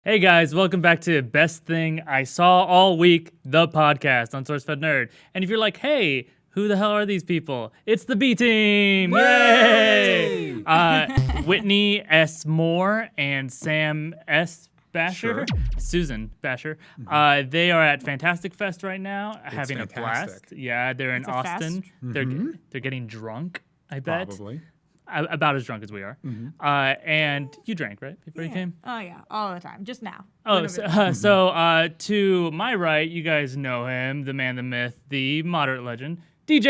Hey guys, welcome back to Best Thing I Saw All Week, the podcast on SourceFedNERD. And if you're like, hey, who the hell are these people? It's the B Team! Yay! Whitney S. Moore and Sam S. Basher, Susan Basher. They are at Fantastic Fest right now, having fantastic. a blast. Yeah, they're in Austin. They're getting drunk, I bet. Probably. About as drunk as we are. And you drank, right, before you came? Oh, yeah. All the time. Just now. Oh, so to my right, you guys know him, the man, the myth, the moderate legend, DJ.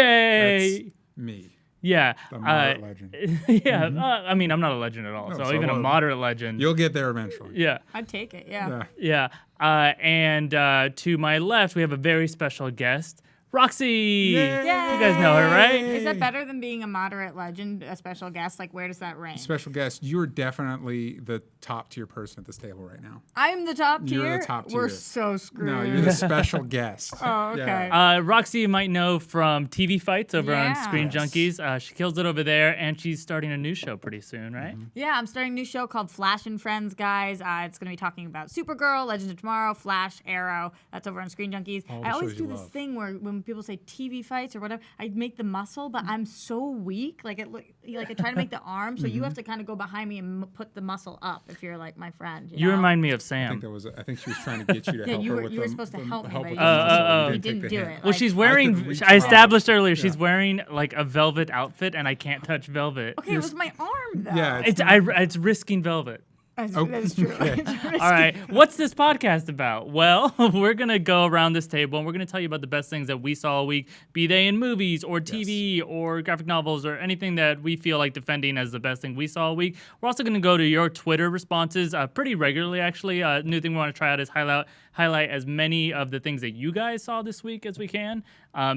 That's me. Yeah. The moderate legend. Yeah. I mean, I'm not a legend at all, No, so so even a what? moderate legend. You'll get there eventually. Yeah. I'd take it, yeah. Yeah. Yeah. And to my left, we have a very special guest, Roxy. Yay. You guys know her, right? Is that better than being a moderate legend, a special guest? Like, where does that rank? Special guest, you are definitely the top tier person at this table right now. I'm the top tier? You're the top tier. We're so screwed. No, you're the special guest. Oh, okay. Yeah. Roxy, you might know from TV Fights over on Screen Yes. Junkies. She kills it over there, and she's starting a new show pretty soon, right? Yeah, I'm starting a new show called Flash and Friends, guys. It's going to be talking about Supergirl, Legends of Tomorrow, Flash, Arrow. That's over on Screen Junkies. All the I always shows do you this love. thing where when people say TV Fights or whatever, I make the muscle, but I'm so weak. Like I try to make the arm, so you have to kind of go behind me and put the muscle up if you're like my friend. You know? remind me of I Sam. think she was trying to get you to Yeah, help you her were- with you were the- supposed to the help me, help but with you the didn't. muscle. You didn't didn't take the do hint. it. Well, Like- she's wearing. reach I out. established earlier. She's wearing like a velvet outfit, and I can't touch velvet. Okay, it was my arm though. Yeah, It's risking velvet. That's true. Okay. All right, what's this podcast about? Well, we're gonna go around this table and we're gonna tell you about the best things that we saw all week, be they in movies or TV or graphic novels or anything that we feel like defending as the best thing we saw all week. We're also gonna go to your Twitter responses pretty regularly, actually. New thing we want to try out is highlight as many of the things that you guys saw this week as we can.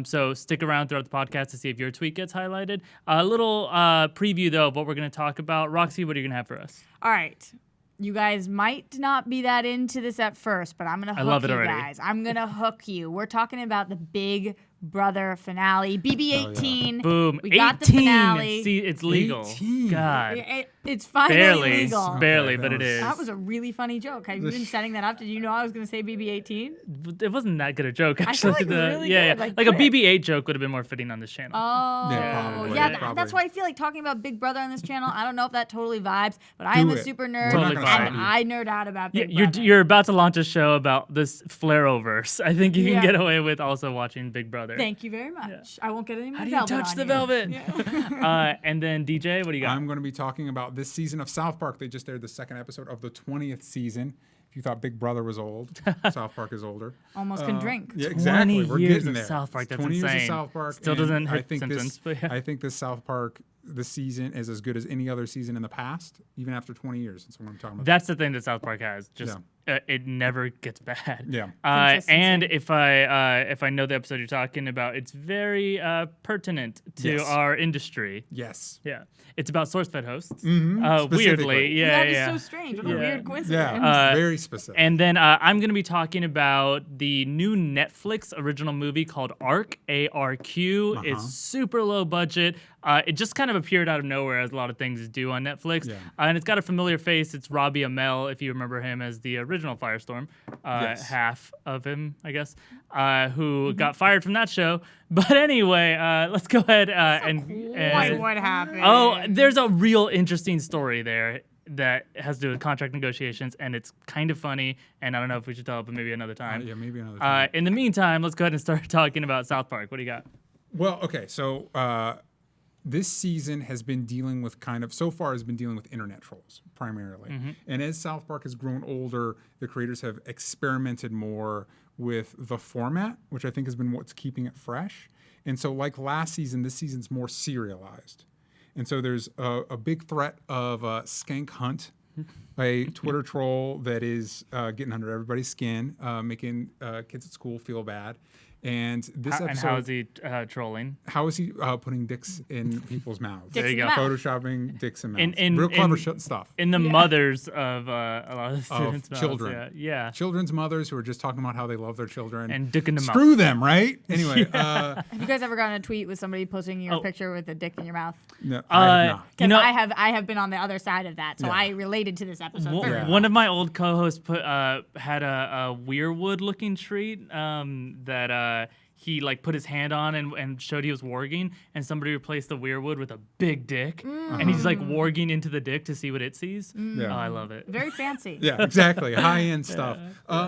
So stick around throughout the podcast to see if your tweet gets highlighted. A little preview though of what we're gonna talk about. Roxy, what are you gonna have for us? All right. You guys might not be that into this at first, but I'm going to hook love it you already. guys. I'm going to hook you. We're talking about the Big Brother finale, BB18. Boom. We 18. got the finale. See, it's legal. 18. God. It's finally Barely. legal. Barely, Okay, but that it was- is. That was a really funny joke. Have you been setting that up? Did you know I was going to say BB18? It wasn't that good a joke, feel actually. like it was really yeah, good, like a quick. BB-8 joke would have been more fitting on this channel. Oh, probably. yeah. Probably. That's why I feel like talking about Big Brother on this channel. I don't know if that totally vibes, but I am Do a it. super nerd, Totally and fine. I nerd out about Yeah, Big Brother. you're about to launch a show about this Flareoverse. I think you can Yeah. get away with also watching Big Brother. Thank you very much. I won't get any more How do you velvet touch on the you. velvet? And then DJ, what do you got? I'm going to be talking about this season of South Park. They just aired the second episode of the 20th season. If you thought Big Brother was old, South Park is older. Almost can drink. Yeah, exactly. 20 We're years getting of there. South Park, that's 20 years insane. of South Park. Still and doesn't I hit think Simpsons, but yeah. I think this South Park, this season is as good as any other season in the past, even after 20 years. That's what I'm talking about. That's the thing that South Park has. Just it never gets bad. Yeah. And if I know the episode you're talking about, it's very pertinent to Yes. our industry. Yes. Yeah, it's about SourceFed hosts. Specifically. Weirdly, That yeah. is so strange. What a Yeah. weird coincidence. Yeah. Very specific. And then I'm going to be talking about the new Netflix original movie called Arq, A-R-Q. It's super low budget. It just kind of appeared out of nowhere, as a lot of things do on Netflix. Yeah. And it's got a familiar face. It's Robbie Amell, if you remember him as the original Firestorm. Yes. Half of him, I guess, who got fired from that show. But anyway, let's go ahead Wait, what happened? Oh, there's a real interesting story there that has to do with contract negotiations, and it's kind of funny, and I don't know if we should tell it, but maybe another time. Yeah, maybe another time. In the meantime, let's go ahead and start talking about South Park. What do you got? Well, okay, so this season has been dealing with internet trolls primarily. And as South Park has grown older, the creators have experimented more with the format, which I think has been what's keeping it fresh. And so like last season, this season's more serialized. And so there's a big threat of Skank Hunt, a Twitter troll that is getting under everybody's skin, making kids at school feel bad. And this episode. And how is he trolling? How is he putting dicks in people's mouths? There you go. Photoshopping dicks in mouths. In Real clever stuff. In the mothers of a lot of the students' mouths, children. Yeah. Children's mothers who are just talking about how they love their children. And dick in the mouth. Screw them, right? Anyway. Have you guys ever gotten a tweet with somebody posting your picture with a dick in your mouth? No, I have not. Because I have been on the other side of that, so I related to this episode. One of my old co-hosts had a weirwood-looking treat that he like put his hand on and showed he was warging, and somebody replaced the weirwood with a big dick, and he's like warging into the dick to see what it sees. Oh, I love it. Very fancy. Yeah, exactly. High-end stuff.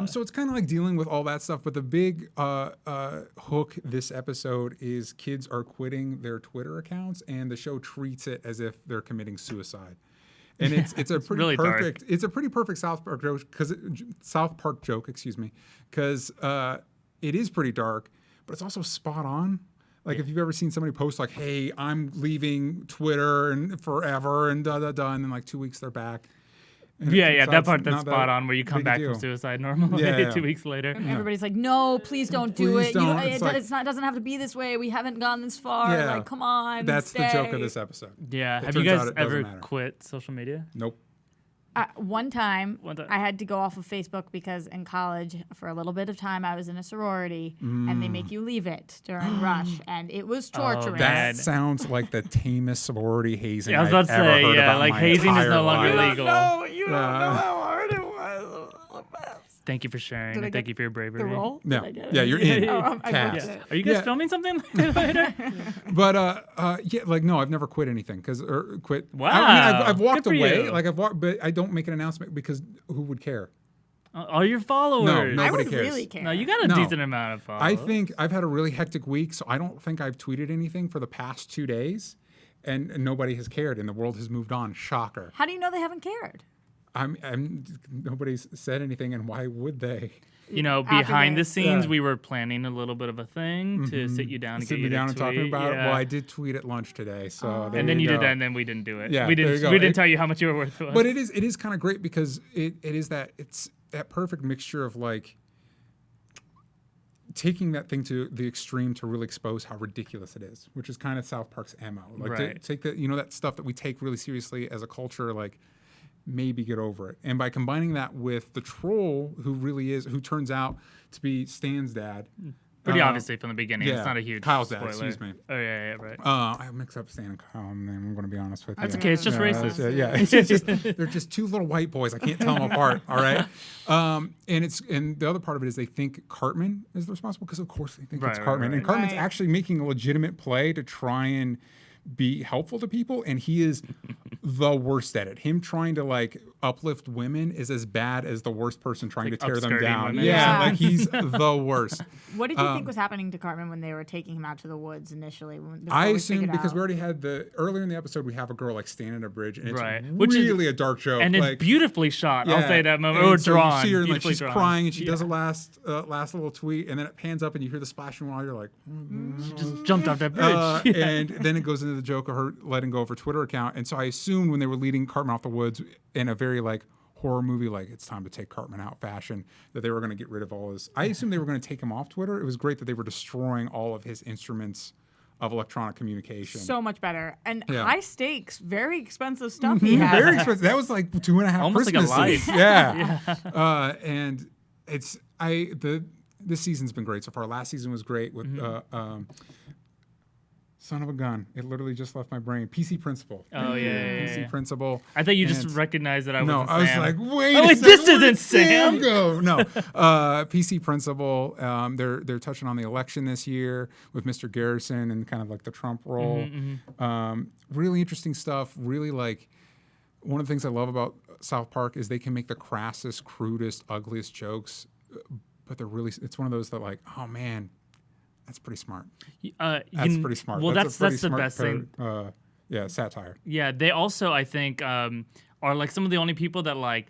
So it's kind of like dealing with all that stuff, but the big hook this episode is kids are quitting their Twitter accounts, and the show treats it as if they're committing suicide. And it's a pretty really perfect dark. It's a pretty perfect South Park joke, because it is pretty dark, but it's also spot on. Like if you've ever seen somebody post like, "Hey, I'm leaving Twitter and forever," and and then like 2 weeks they're back. And that part that's spot on where you come back from suicide normally 2 weeks later. And everybody's like, "No, please don't do Please it. don't." It doesn't have to be this way. We haven't gone this far. Yeah. Like, come on." That's stay. the joke of this episode. Yeah. It Have you turns guys out it doesn't ever matter. quit social media? Nope. One time, I had to go off of Facebook because in college, for a little bit of time, I was in a sorority, and they make you leave it during rush, and it was torturous. That sounds like the tamest sorority hazing. Yeah, I was about to say, like hazing is no longer legal. You don't know how hard it was. Thank you for sharing, and thank you for your bravery. The role? Yeah, you're in. Cast. Are you guys filming something later? But no, I've never quit anything quit. Wow, I mean, I've walked good for away. you. Like I've walked, but I don't make an announcement because who would care? All your followers. No, I nobody would cares. really care. No, you got a decent amount of followers. I think I've had a really hectic week, so I don't think I've tweeted anything for the past 2 days, and nobody has cared, and the world has moved on. Shocker. How do you know they haven't cared? Nobody's said anything, and why would they? You know, behind the scenes, Yeah. we were planning a little bit of a thing to sit you down and get you to down tweet. and talking about it. Yeah. Well, I did tweet at lunch today, so And then you go. did that, and then we didn't do it. Yeah, we there didn't. you go. We didn't tell you how much you were worth to us. But it is kind of great because it's that perfect mixture of like taking that thing to the extreme to really expose how ridiculous it is, which is kind of South Park's MO. Like to take that stuff that we take really seriously as a culture, like maybe get over it. And by combining that with the troll who turns out to be Stan's dad. Pretty obviously from the beginning. Yeah, It's not a huge Kyle's spoiler. dad, excuse me. Oh, yeah, right. I mix up Stan and Kyle, and I'm going to be honest with you. That's okay. It's just racist. They're just two little white boys. I can't tell them apart. All right. And the other part of it is they think Cartman is responsible because of course they think it's Cartman, and Cartman's actually making a legitimate play to try and be helpful to people, and he is the worst at it. Him trying to like uplift women is as bad as the worst person trying to tear them down. Women. Yeah, like he's the worst. What did you think was happening to Cartman when they were taking him out to the woods initially? I assumed because we already had earlier in the episode we have a girl like standing at a bridge, and it's Which really a dark joke, and like, it's beautifully shot. I'll say that moment. And Or so drawn. You see her, and, like, she's drawn. crying, and she does a last little tweet, and then it pans up, and you hear the splashing water. You're like, just jumped off that bridge. And then it goes into the joke of her letting go of her Twitter account. And so I assumed when they were leading Cartman off the woods in a very like horror movie, like it's time to take Cartman out fashion, that they were going to get rid of all his. I assumed they were going to take him off Twitter. It was great that they were destroying all of his instruments of electronic communication. So much better. And high stakes, very expensive stuff he had. Very expensive. That was like 2.5 Almost Christmases. like a life. Yeah. And this season's been great so far. Last season was great with son of a gun. It literally just left my brain. PC Principal. Oh, yeah. PC Principal. I thought you just recognized that I wasn't I was Sam. like, wait Oh, a wait, second. this isn't Sam. Go. No. PC Principal. They're touching on the election this year with Mr. Garrison and kind of like the Trump role. Really interesting stuff. Really like one of the things I love about South Park is they can make the crassest, crudest, ugliest jokes, but it's one of those that like, oh man, that's pretty smart. That's pretty smart. Well, that's the smart best thing. Satire. Yeah, they also, I think, are like some of the only people that like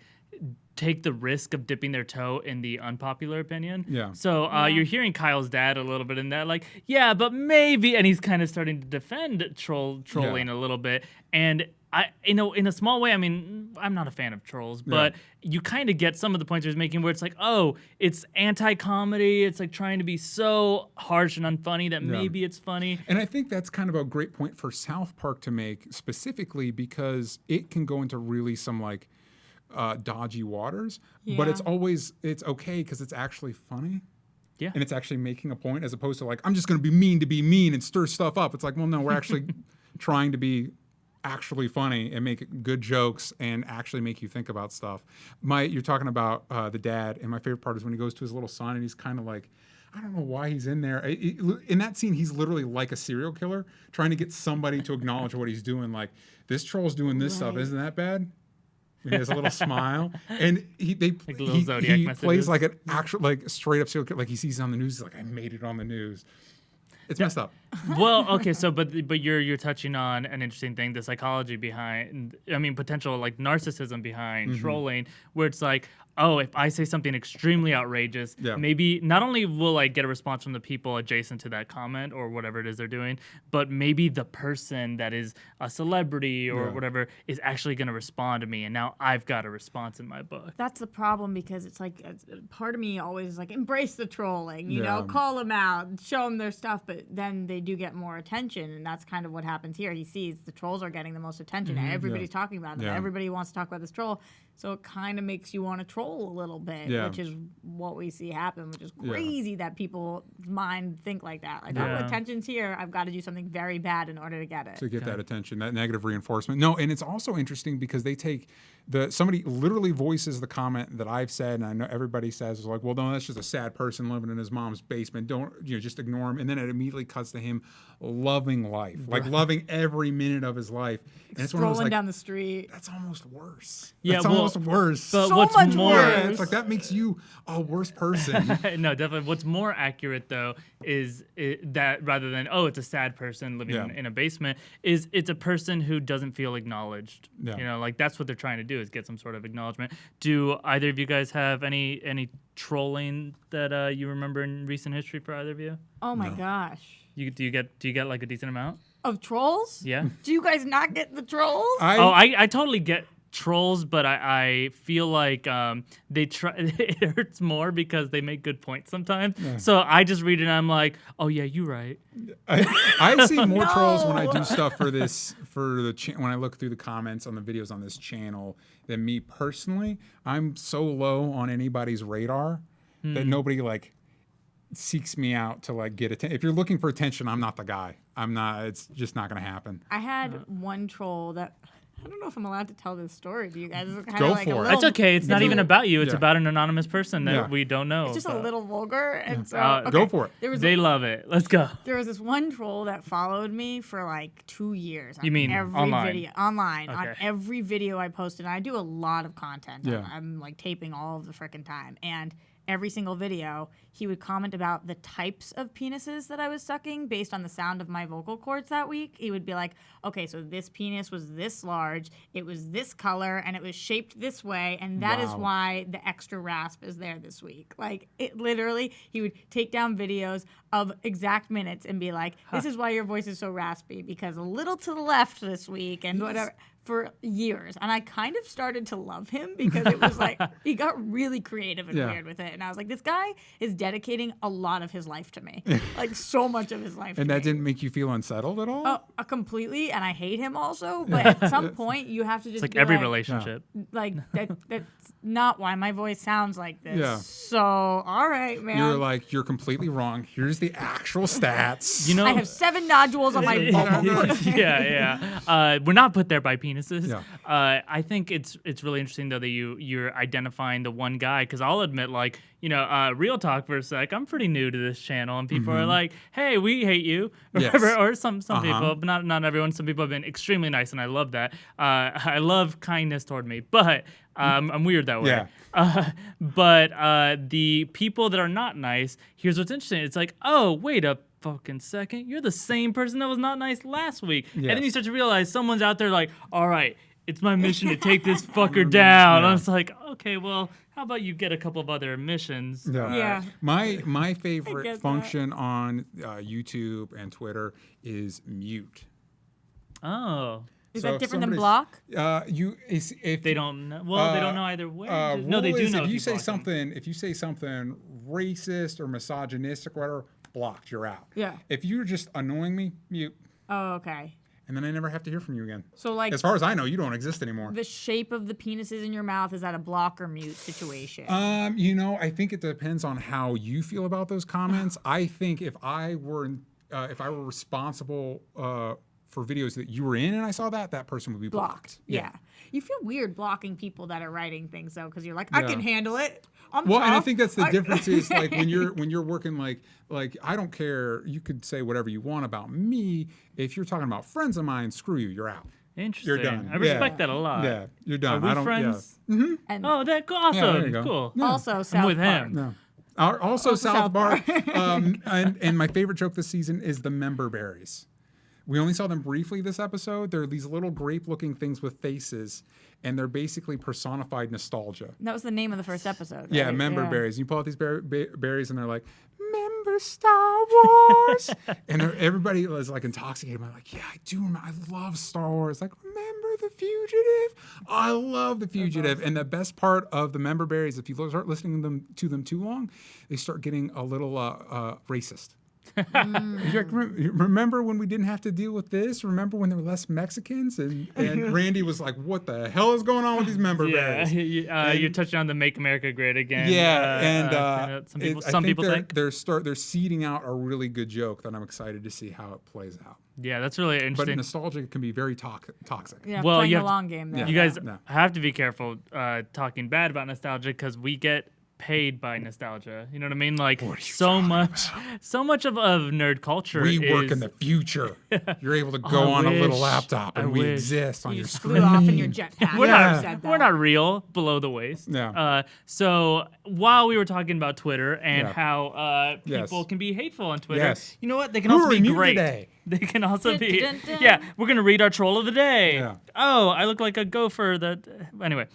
take the risk of dipping their toe in the unpopular opinion. Yeah. So you're hearing Kyle's dad a little bit in that, like, yeah, but maybe, and he's kind of starting to defend trolling a little bit. And in a small way, I mean, I'm not a fan of trolls, but you kind of get some of the points he's making where it's like, oh, it's anti-comedy. It's like trying to be so harsh and unfunny that maybe it's funny. And I think that's kind of a great point for South Park to make specifically because it can go into really some like dodgy waters, but it's okay because it's actually funny. Yeah. And it's actually making a point as opposed to like, I'm just going to be mean and stir stuff up. It's like, well, no, we're actually trying to be actually funny and make good jokes and actually make you think about stuff. You're talking about the dad, and my favorite part is when he goes to his little son and he's kind of like, I don't know why he's in there. In that scene, he's literally like a serial killer trying to get somebody to acknowledge what he's doing. Like, this troll's doing this stuff. Isn't that bad? And he has a little smile, and he plays like an actual, like straight up serial killer. Like he sees it on the news, he's like, I made it on the news. It's messed up. Well, okay, so but you're touching on an interesting thing, the psychology behind, I mean, potential like narcissism behind trolling, where it's like, oh, if I say something extremely outrageous, maybe not only will I get a response from the people adjacent to that comment or whatever it is they're doing, but maybe the person that is a celebrity or whatever is actually going to respond to me, and now I've got a response in my book. That's the problem, because it's like part of me always is like, embrace the trolling, you know, call them out, show them their stuff, but then they do get more attention, and that's kind of what happens here. He sees the trolls are getting the most attention, and everybody's talking about them. Everybody wants to talk about this troll. So it kind of makes you want to troll a little bit, which is what we see happen, which is crazy that people's mind think like that. Like, oh, attention's here. I've got to do something very bad in order to get it. To get that attention, that negative reinforcement. No, and it's also interesting because they take somebody literally voices the comment that I've said, and I know everybody says, is like, well, no, that's just a sad person living in his mom's basement. Don't, just ignore him. And then it immediately cuts to him loving life, like loving every minute of his life. And it's strolling like, down the street. That's almost worse. Yeah, that's almost worse. But so what's much more, worse. It's like that makes you a worse person. No, definitely. What's more accurate though is that rather than it's a sad person living in a basement, is it's a person who doesn't feel acknowledged. Yeah. You know, like that's what they're trying to do is get some sort of acknowledgement. Do either of you guys have any trolling that you remember in recent history for either of you? Oh my gosh. Do you get like a decent amount of trolls? Yeah. Do you guys not get the trolls? I totally get trolls, but I feel like they try. It hurts more because they make good points sometimes. Yeah. So I just read it and I'm like, oh yeah, you're right. I see more trolls when I do stuff for this when I look through the comments on the videos on this channel than me personally. I'm so low on anybody's radar that nobody like seeks me out to like get attention. If you're looking for attention, I'm not the guy. I'm not. It's just not going to happen. I had one troll that. I don't know if I'm allowed to tell this story to you guys. It's kind Go of like for it. It's okay. It's not even about you. It's about an anonymous person that we don't know. It's just a little vulgar. And so, go for it. They love it. Let's go. There was this one troll that followed me for like 2 years. You mean every online? Video, online. Okay. On every video I posted. And I do a lot of content. Yeah. I'm like taping all of the frickin' time. And every single video, he would comment about the types of penises that I was sucking based on the sound of my vocal cords that week. He would be like, okay, so this penis was this large, it was this color, and it was shaped this way, and that is why the extra rasp is there this week. Like, it literally, he would take down videos of exact minutes and be like, this is why your voice is so raspy, because a little to the left this week, and whatever. For years. And I kind of started to love him because it was like, he got really creative and weird with it. And I was like, this guy is dedicating a lot of his life to me. Like, so much of his life and to that me. didn't make you feel unsettled at all? Oh, completely. And I hate him also. But at some point, you have to just it's like be every relationship. Like, that's not why my voice sounds like this. Yeah. So, all right, man. You're like, you're completely wrong. Here's the actual stats. You know, I have 7 nodules on my vocal cords. Yeah. We're not put there by penises. Yeah. I think it's really interesting though that you're identifying the one guy, because I'll admit, like, real talk for a sec, I'm pretty new to this channel, and people are like, hey, we hate you, or whatever, or some people, but not everyone. Some people have been extremely nice, and I love that. I love kindness toward me, but I'm weird that way. Yeah. But the people that are not nice, here's what's interesting. It's like, oh, wait a fucking second, you're the same person that was not nice last week. And then you start to realize someone's out there like, all right, it's my mission to take this fucker down. And it's like, okay, well, how about you get a couple of other missions? My favorite function on YouTube and Twitter is mute. Oh. Is So that if different than somebody's- block? If They don't know. Well, they don't know either way. No, they rule do is know. if you say block them. something, if you say something racist or misogynistic or whatever, blocked, you're out. Yeah. If you're just annoying me, mute, Oh, okay. and then I never have to hear from you again. So like As far as I know, you don't exist anymore. the shape of the penises in your mouth, is that a block or mute situation? I think it depends on how you feel about those comments. I think if I were responsible for videos that you were in and I saw that, that person would be blocked. Yeah. You feel weird blocking people that are writing things though, because you're like, I can handle it. I'm Well, tough. and I think that's the difference is like when you're working like I don't care. You could say whatever you want about me. If you're talking about friends of mine, screw you. You're out. Interesting. You're done. I respect that a lot. Yeah, you're done. Are we I don't, friends? Yeah. And Oh, that's awesome. Yeah, there you go. Cool. Yeah. also South I'm with Park. him. No. Also, South South Park. And my favorite joke this season is the member berries. We only saw them briefly this episode. They're these little grape-looking things with faces, and they're basically personified nostalgia. That was the name of the first episode. Yeah, right? member berries. You pull out these berries, and they're like, "Member Star Wars," and everybody was like intoxicated. I'm like, "Yeah, I do. I love Star Wars. Like, remember The Fugitive? I love The Fugitive." And the best part of the member berries, if you start listening to them too long, they start getting a little racist. You're like, remember when we didn't have to deal with this? Remember when there were less Mexicans? And Randy was like, what the hell is going on with these member berries? You're touching on the "Make America Great Again." Yeah, some people think. they're seeding out a really good joke that I'm excited to see how it plays out. Yeah, that's really But interesting. nostalgia can be very toxic. Yeah, Well, playing you the have to- long game there. You guys No. have to be careful talking bad about nostalgia because we get paid by nostalgia. You know what I mean? Like so much of nerd culture. We work is, in the future. You're able to go on a little wish. laptop and I we wish. exist on You your just screen. flew off in your jetpack. We're Yeah. not. Said We're that. not real below the waist. Yeah. So while we were talking about Twitter and Yeah. how Yes. people can be hateful on Twitter, Yes. you know what? They can Who also are be immune great. today? They can also Dun, be. dun, dun. Yeah, we're gonna read our troll of the day. Yeah. Oh, I look like a gopher. That anyway.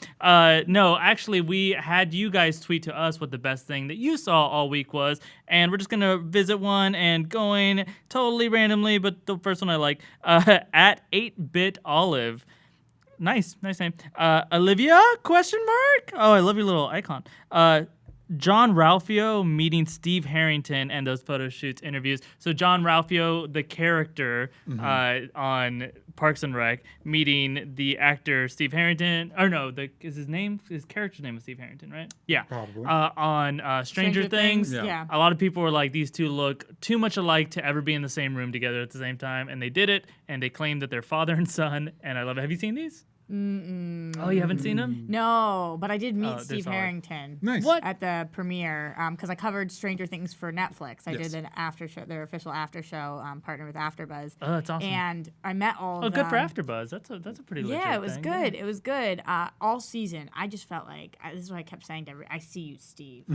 No, actually, we had you guys tweet to us what the best thing that you saw all week was, and we're just gonna visit one and going totally randomly, but the first one I like at 8-bit Olive. Nice name. Olivia? Question mark? Oh, I love your little icon. John Ralphio meeting Steve Harrington and those photo shoots interviews. So John Ralphio, the character on Parks and Rec, meeting the actor Steve Harrington. Or no, his character's name was Steve Harrington, right? Yeah. Probably. On Stranger Things. Yeah. A lot of people were like, these two look too much alike to ever be in the same room together at the same time. And they did it, and they claimed that they're father and son. And I love it. Have you seen these? Oh, you haven't seen them? No, but I did meet they're Steve solid. Harrington. Nice. What? At the premiere, because I covered Stranger Things for Netflix. I Yes. did an after show, their official after show, partner with AfterBuzz. Oh, that's awesome. And I met all of Oh, them. good for AfterBuzz. That's a pretty legit Yeah, it was thing. good. It was good. All season, I just felt like this is what I kept saying to I see you, Steve.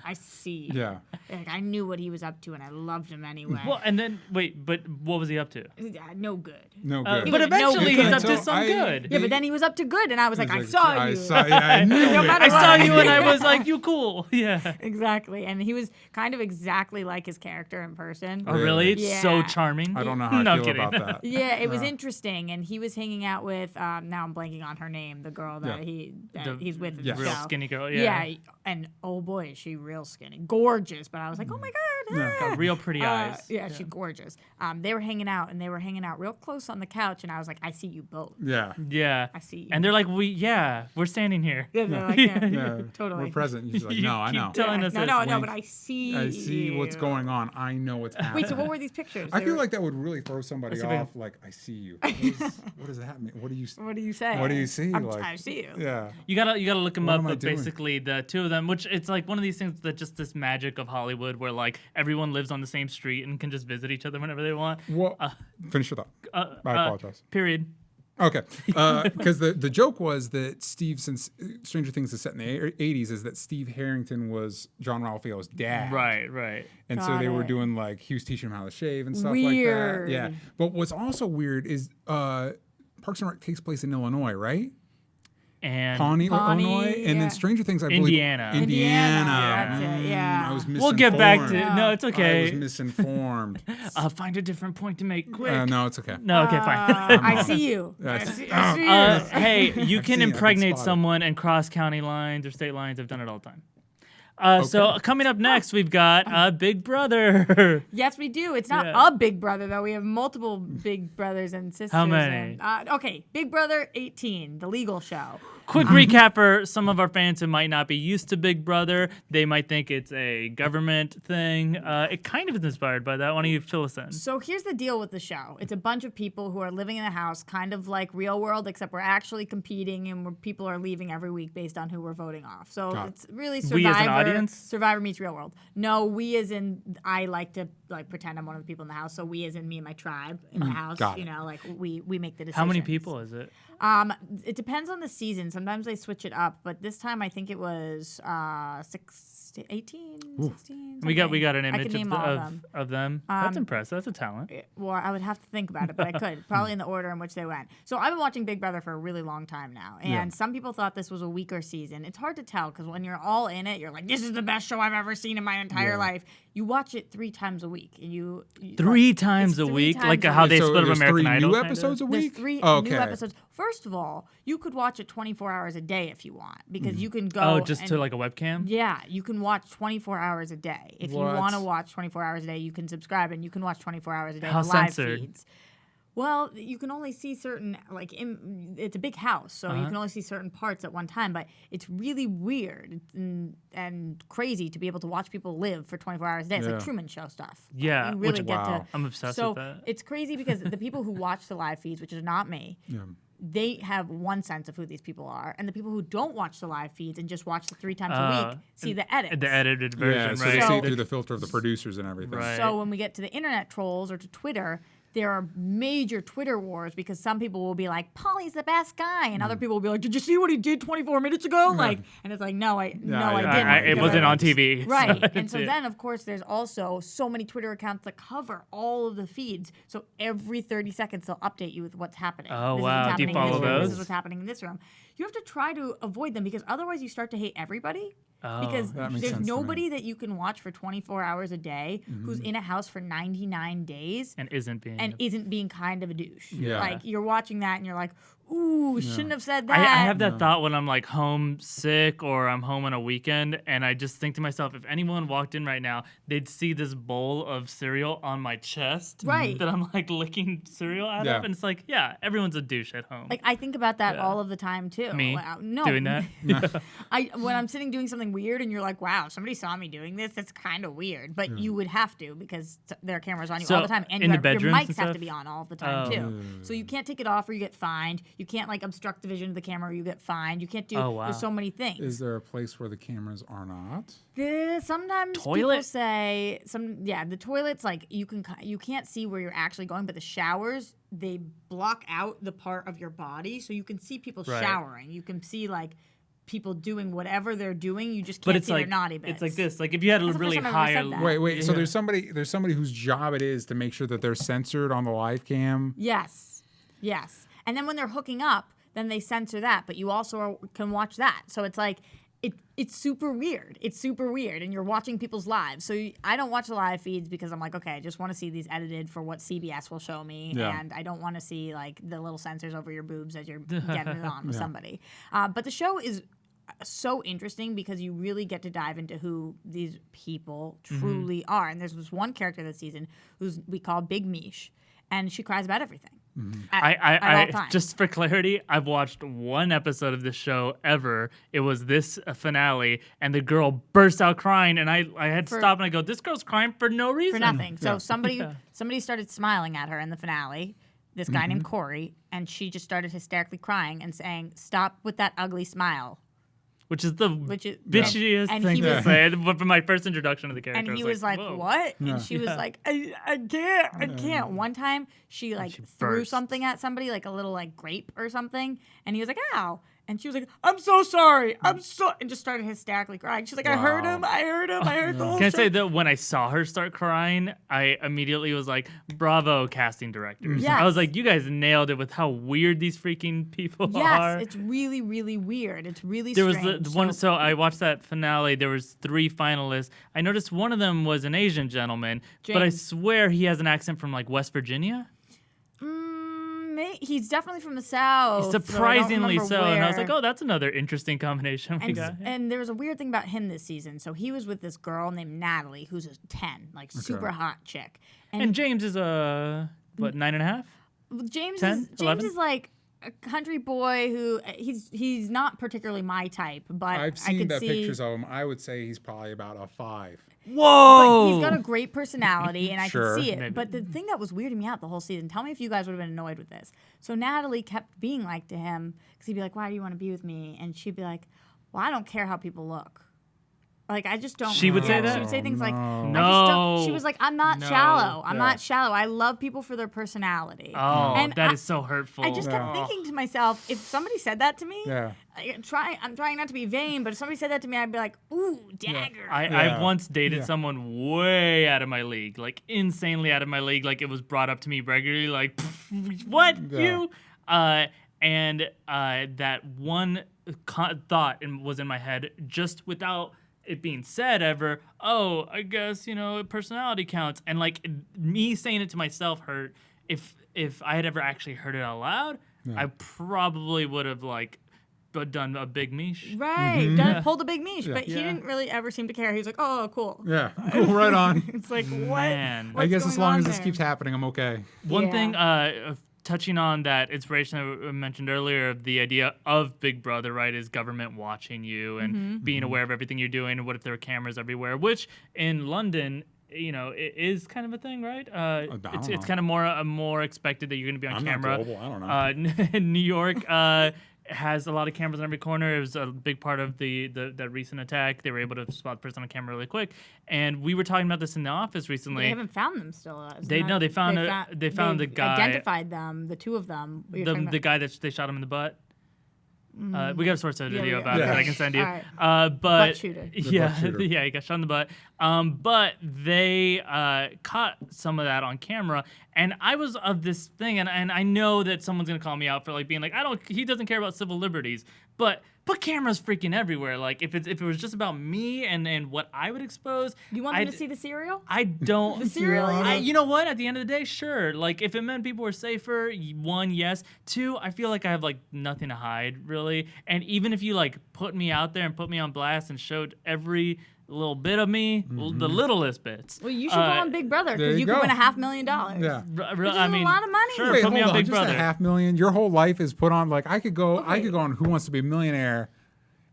I see you. Yeah. Like, I knew what he was up to, and I loved him anyway. Well, and then but what was he up to? Yeah, no good. No good. But was no eventually good. he's up to So some good. Yeah, but then he was up to good, and I was like, I He's saw I you. saw, yeah, I knew No it. matter I saw what. you and I was like, you cool. Yeah. Exactly, and he was kind of exactly like his character in person. Oh, really? It's Yeah. so charming. I don't know how No, I I'm feel kidding. about that. Yeah, it was interesting, and he was hanging out with. Now I'm blanking on her name. The girl that Yeah. he's with. in Yes. the Real show. skinny girl. Yeah. Yeah. And oh boy, is she real skinny, gorgeous. But I was like, oh my god, Got real pretty eyes. Yeah, she's gorgeous. They were hanging out, and they were hanging out real close on the couch, and I was like, I see you both. Yeah. Yeah. I see you. And they're like, we're standing here. Yeah, they're like, yeah, Yeah. totally. We're present. She's like, You no, I keep know. telling us no, this. no, Wink. but I see. I see what's you. going on. I know what's happening. Wait, so what were these pictures? I They feel were- like that would really throw somebody Let's see if I off. can- Like, I see you. What does that mean? What do you? What do you say? What do you see? Like, I see you. Yeah. You gotta look them What up, am I but doing? basically the two of them, which it's like one of these things that just this magic of Hollywood where like everyone lives on the same street and can just visit each other whenever they want. Well, finish your thought. I apologize. Period. Okay, because the joke was that Steve, since Stranger Things is set in the 80s, is that Steve Harrington was John Ralphio's dad. Right. And so Got they were it. doing like, he was teaching him how to shave and stuff Weird. like that. Yeah. But what's also weird is Parks and Rec takes place in Illinois, right? and Pawnee, Illinois, and yeah. then Stranger Things, I believe. Indiana. That's it, yeah. I was misinformed. We'll get back to no, it's okay. I was misinformed. I'll find a different point to make quick. No, it's okay. No, okay, fine. I see you. I Yes. see you. Hey, you can seen it. I can impregnate spot it. someone and cross county lines or state lines. I've done it all the time. So Okay. coming up next, we've got Big Brother. Yes, we do. It's not Yeah. a Big Brother, though. We have multiple Big Brothers and sisters. How many? Okay, Big Brother 18, the legal show. Quick recap for some of our fans who might not be used to Big Brother. They might think it's a government thing. It kind of is inspired by that. Why don't you fill us in? So here's the deal with the show. It's a bunch of people who are living in a house, kind of like Real World, except we're actually competing and people are leaving every week based on who we're voting off. So Got it. it's really We as an Survivor. audience? Survivor meets Real World. No, we as in I like to pretend I'm one of the people in the house. So we as in me and my tribe in the house. got You it. know, like we make the decisions. How many people is it? It depends on the season. Sometimes they switch it up, but this time I think it was 18, 16. We got something. an I image can name all of them. of them. That's impressive. That's a talent. Well, I would have to think about it, but I could probably in the order in which they went. So I've been watching Big Brother for a really long time now, and some people thought this was a weaker season. It's hard to tell because when you're all in it, you're like, "This is the best show I've ever seen in my entire life." You watch it 3 times a week, and you Three like, times it's a 3 week, times like a how week. they So split up there's American 3 Idol. new kind of? episodes a There's week? 3 Okay. new episodes. First of all, you could watch it 24 hours a day if you want, because you can go. Oh, just and- to like a webcam? Yeah, you can watch 24 hours a day. If you What? want to watch 24 hours a day, you can subscribe and you can watch 24 hours a day. How the live censored? feeds. Well, you can only see certain, it's a big house, so you can only see certain parts at one time, but it's really weird and crazy to be able to watch people live for 24 hours a day. It's Yeah. like Truman Show stuff. Yeah, You really which- get wow. to. I'm obsessed so with that. it's crazy because the people who watch the live feeds, which is not me, they have one sense of who these people are, and the people who don't watch the live feeds and just watch the 3 times a week see the edits. The edited version, Yeah, right? so they So- see through the filter of the producers and everything. Right. So when we get to the internet trolls or to Twitter, there are major Twitter wars because some people will be like, "Polly's the best guy," and other people will be like, "Did you see what he did 24 minutes ago?" Like, and it's like, "No, I didn't." It because wasn't I- on TV. Right. so And so it's- then, of course, there's also so many Twitter accounts that cover all of the feeds. So every 30 seconds, they'll update you with what's happening. Oh, This is wow. what's Do you happening in follow this room. This those? is what's happening in this room. You have to try to avoid them because otherwise you start to hate everybody. Oh, Because that makes there's sense to me. nobody that you can watch for 24 hours a day who's in a house for 99 days and isn't being. and isn't being kind of a douche. Yeah. Like you're watching that and you're like, ooh, shouldn't have said that. I have that thought when I'm like homesick or I'm home on a weekend, and I just think to myself, if anyone walked in right now, they'd see this bowl of cereal on my chest, Right. That I'm like licking cereal out Yeah. of, and it's like, yeah, everyone's a douche at home. Like I think about that Yeah. all of the time too. Me Wow, no, doing that. when I'm sitting doing something weird and you're like, wow, somebody saw me doing this. That's kind of weird, but you would have to because there are cameras on you So, all the time, and in the your bedrooms mics and have to stuff? be on all the time Oh. too. So you can't take it off or you get fined. You can't like obstruct the vision of the camera or you get fined. You can't do. Oh, wow. There's so many things. Is there a place where the cameras are not? Sometimes people Toilet? say the toilets like you can't see where you're actually going, but the showers they block out the part of your body so you can see people Right. showering. You can see like people doing whatever they're doing. You just But can't it's see like their naughty bits. it's like this. Like if you had a That's the really first time I've ever higher. said that. Wait. So Yeah. there's somebody whose job it is to make sure that they're censored on the live cam. Yes. And then when they're hooking up, then they censor that, but you also can watch that. So it's like it's super weird. It's super weird, and you're watching people's lives. So I don't watch the live feeds because I'm like, okay, I just want to see these edited for what CBS will show me, Yeah. and I don't want to see like the little censors over your boobs as you're getting it on with somebody. But the show is so interesting because you really get to dive into who these people truly are. And there's this one character this season who's we call Big Mish, and she cries about everything. At all times. Just for clarity, I've watched one episode of this show ever. It was this finale, and the girl burst out crying, and I had to stop and I go, "This girl's crying for no reason." for nothing. So Yeah. somebody started smiling at her in the finale. This guy named Corey, and she just started hysterically crying and saying, "Stop with that ugly smile." Which is the is- bitchiest and thing he to was- say. But for my first introduction to the character, And he I was like, "Whoa." "What?" Yeah. And she was like, I can't. One time, she like threw burst. something at somebody, like a little like grape or something, and he was like, "Ow!" And she was like, I'm so sorry. And just started hysterically crying. She's like, I heard him. I heard the whole Can I show. say that when I saw her start crying, I immediately was like, bravo, casting directors. Yes. I was like, you guys nailed it with how weird these freaking people are. Yes, it's really, really weird. It's really There was strange. the one, so I watched that finale. There was 3 finalists. I noticed one of them was an Asian gentleman, but I James. swear he has an accent from like West Virginia. He's definitely from the South. Surprisingly so. And I was like, oh. oh, that's another interesting combination we got. And there was a weird thing about him this season. So he was with this girl named Natalie, who's a 10, like super hot chick. And James is a, what, 9.5? James 10, 11? is like a country boy who he's not particularly my type, but I've I seen could the see pictures of him. I would say he's probably about a 5. Whoa! But he's got a great personality, and I Sure. can see it. Maybe. But the thing that was weirding me out the whole season, tell me if you guys would have been annoyed with this. So Natalie kept being like to him, because he'd be like, why do you want to be with me? And she'd be like, well, I don't care how people look. Like, I just don't. She would say care. that? She would say things like, I just No. don't. She was like, I'm not No. shallow. I'm Yeah. not shallow. I love people for their personality. Oh, And that is so hurtful. I just kept thinking to myself, if somebody said that to me, Yeah. I'm trying not to be vain, but if somebody said that to me, I'd be like, ooh, dagger. I Yeah. once dated Yeah. someone way out of my league, like insanely out of my league. Like it was brought up to me regularly, like, "Pff, what, Yeah. you? And that one thought was in my head just without it being said ever. Oh, I guess, personality counts. And like me saying it to myself hurt. If I had ever actually heard it out loud, I probably would have like done a big mish. Right, pulled a big niche, but he Yeah. didn't really ever seem to care. He was like, "Oh, cool." Yeah. Cool. Right on. It's like, what? Man. I guess as going long on as this there? keeps happening, I'm okay. One Yeah. thing, touching on that inspiration I mentioned earlier of the idea of Big Brother, right, is government watching you and being aware of everything you're doing. And what if there are cameras everywhere? Which in London, it is kind of a thing, right? It's know. kind of more expected that you're going to be on I'm not camera. global, I don't know. New York has a lot of cameras on every corner. It was a big part of that recent attack. They were able to spot the person on camera really quick. And we were talking about this in the office recently. They haven't found them still. They found the they've guy. Identified them, the 2 of them. The guy that they shot him in the butt. We got a source of Yeah, video we- about it yeah. that I can send you. All right. But Butt shooter. yeah, butt shooter. yeah, he got shot in the butt. But they caught some of that on camera, and I was of this thing, and I know that someone's gonna call me out for like being like, he doesn't care about civil liberties, but put cameras freaking everywhere. Like if it was just about me and what I would expose, You want them to see the cereal? I don't. The cereal? You know what? At the end of the day, sure. Like, if it meant people were safer, 1, yes. 2, I feel like I have like nothing to hide, really. And even if you like put me out there and put me on blast and showed every little bit of me, the littlest bits. Well, you should go on Big Brother there because you you could go. win $500,000. Yeah. Which is a lot of money. Sure, Wait, put me hold on on. Big Just Brother. $500,000. Your whole life is put on. Like I could go Okay. on Who Wants to Be a Millionaire,